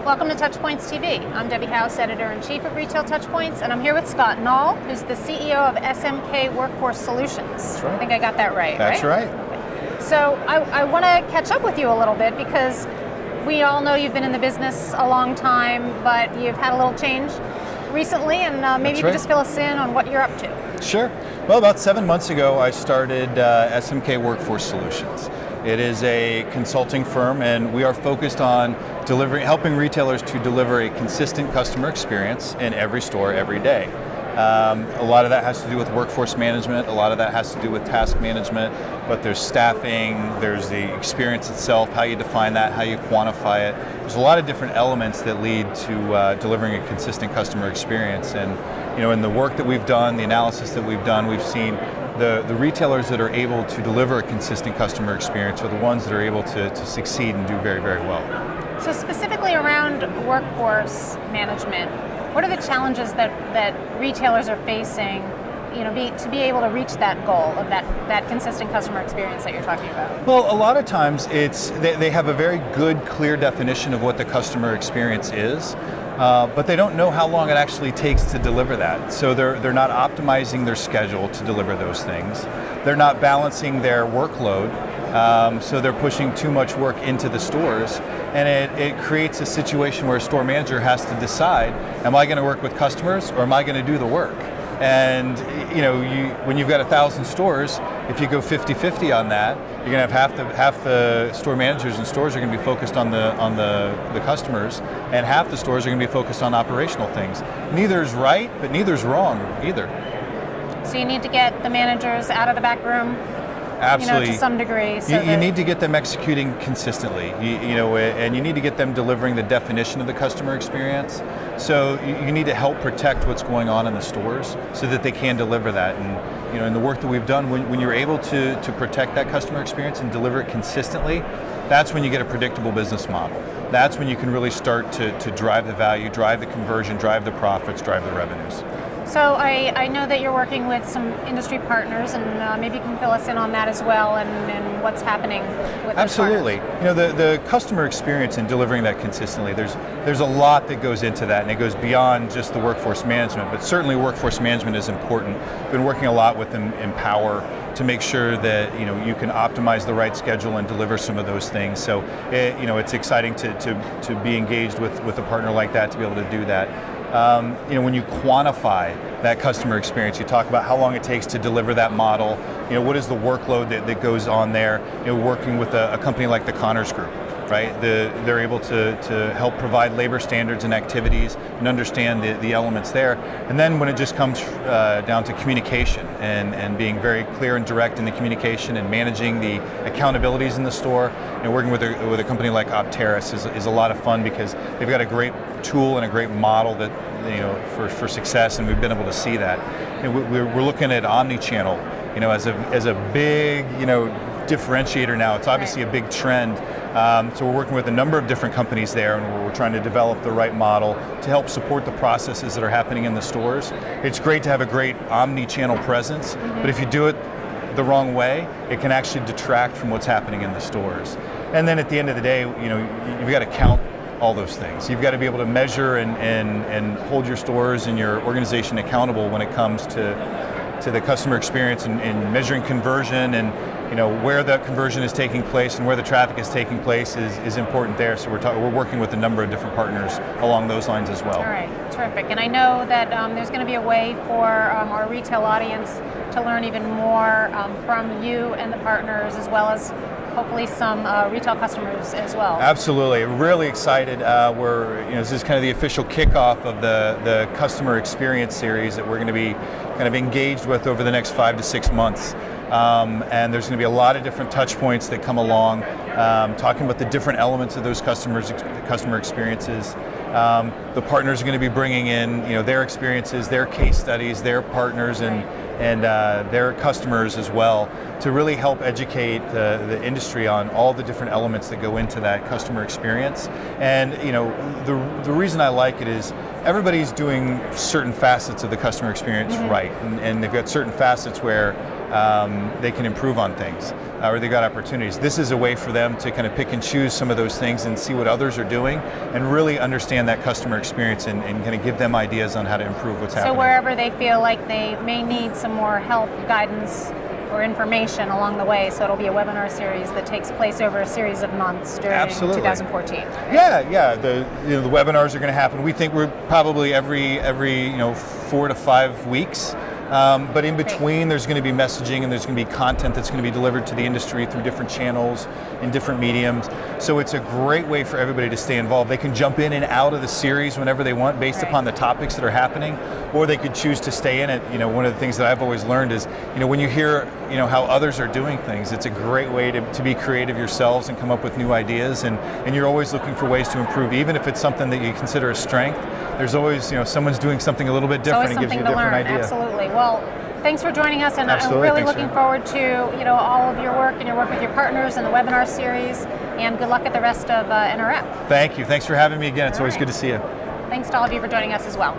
Welcome to TouchPoints TV. I'm Debbie House, Editor-in-Chief of Retail TouchPoints, and I'm here with Scott Knaul, who's the CEO of SMK Workforce Solutions. That's right. I think I got that right, That's right. So I want to catch up with you a little bit because we all know you've been in the business a long time, but you've had a little change recently, and maybe you could just fill us in on what you're up to. Sure. Well, about 7 months ago, I started SMK Workforce Solutions. It is a consulting firm, and we are focused on helping retailers to deliver a consistent customer experience in every store, every day. A lot of that has to do with workforce management, a lot of that has to do with task management, but there's staffing, there's the experience itself, how you define that, how you quantify it. There's a lot of different elements that lead to delivering a consistent customer experience. And in the work that we've done, the analysis that we've done, we've seen the retailers that are able to deliver a consistent customer experience are the ones that are able to succeed and do very, very well. So specifically around workforce management, what are the challenges that retailers are facing, to be able to reach that goal of that consistent customer experience that you're talking about? Well, a lot of times they have a very good, clear definition of what the customer experience is, but they don't know how long it actually takes to deliver that. So they're not optimizing their schedule to deliver those things. They're not balancing their workload, so they're pushing too much work into the stores. And it creates a situation where a store manager has to decide, am I going to work with customers or am I going to do the work? And when you've got 1,000 stores, if you go 50-50 on that, you're going to have half the store managers and stores are going to be focused on the customers, and half the stores are going to be focused on operational things. Neither is right, but neither is wrong either. So you need to get the managers out of the back room. Absolutely. To some degree. So you need to get them executing consistently, and you need to get them delivering the definition of the customer experience. So you need to help protect what's going on in the stores so that they can deliver that. And in the work that we've done, when you're able to protect that customer experience and deliver it consistently, that's when you get a predictable business model. That's when you can really start to drive the value, drive the conversion, drive the profits, drive the revenues. So I know that you're working with some industry partners, and maybe you can fill us in on that as well, and what's happening with Absolutely. those partners. The customer experience and delivering that consistently, there's a lot that goes into that, and it goes beyond just the workforce management, but certainly workforce management is important. Been working a lot with Empower to make sure that you can optimize the right schedule and deliver some of those things. So it's exciting to be engaged with a partner like that to be able to do that. When you quantify that customer experience, you talk about how long it takes to deliver that model, what is the workload that goes on there, working with a company like the Connors Group, right? They're able to help provide labor standards and activities and understand the elements there. And then when it just comes down to communication and being very clear and direct in the communication and managing the accountabilities in the store, working with a company like Opterus is a lot of fun because they've got a great tool and a great model that for success, and we've been able to see that. We're looking at omni-channel, as a big differentiator now. It's obviously a big trend. So we're working with a number of different companies there, and we're trying to develop the right model to help support the processes that are happening in the stores. It's great to have a great omni-channel presence, but if you do it the wrong way, it can actually detract from what's happening in the stores. And then at the end of the day, you've got to count all those things. You've got to be able to measure and hold your stores and your organization accountable when it comes to the customer experience and measuring conversion and where that conversion is taking place and where the traffic is taking place is important there. So we're working with a number of different partners along those lines as well. All right, terrific. And I know that there's going to be a way for our retail audience to learn even more from you and the partners, as well as hopefully some retail customers as well. Absolutely, really excited. This is kind of the official kickoff of the customer experience series that we're going to be kind of engaged with over the next 5 to 6 months. And there's going to be a lot of different touch points that come along, talking about the different elements of those customer experiences. The partners are going to be bringing in their experiences, their case studies, their partners, and their customers as well, to really help educate the industry on all the different elements that go into that customer experience. And the reason I like it is everybody's doing certain facets of the customer experience right, and they've got certain facets where they can improve on things, or they got opportunities. This is a way for them to kind of pick and choose some of those things and see what others are doing, and really understand that customer experience and kind of give them ideas on how to improve what's happening. So wherever they feel like they may need some more help, guidance, or information along the way, so it'll be a webinar series that takes place over a series of months during Absolutely. 2014. Yeah. The webinars are going to happen. We think we're probably every 4 to 5 weeks. But in between, there's going to be messaging and there's going to be content that's going to be delivered to the industry through different channels in different mediums. So it's a great way for everybody to stay involved. They can jump in and out of the series whenever they want based upon the topics that are happening, or they could choose to stay in it. One of the things that I've always learned is, when you hear, how others are doing things, it's a great way to be creative yourselves and come up with new ideas, and you're always looking for ways to improve, even if it's something that you consider a strength. There's always, someone's doing something a little bit different and gives you a different idea. Absolutely. Well, thanks for joining us, and Absolutely. I'm really Thanks, looking forward to all of your work and your work with your partners and the webinar series. And good luck at the rest of NRF. Thank you. Thanks for having me again. It's always right. good to see you. Thanks to all of you for joining us as well.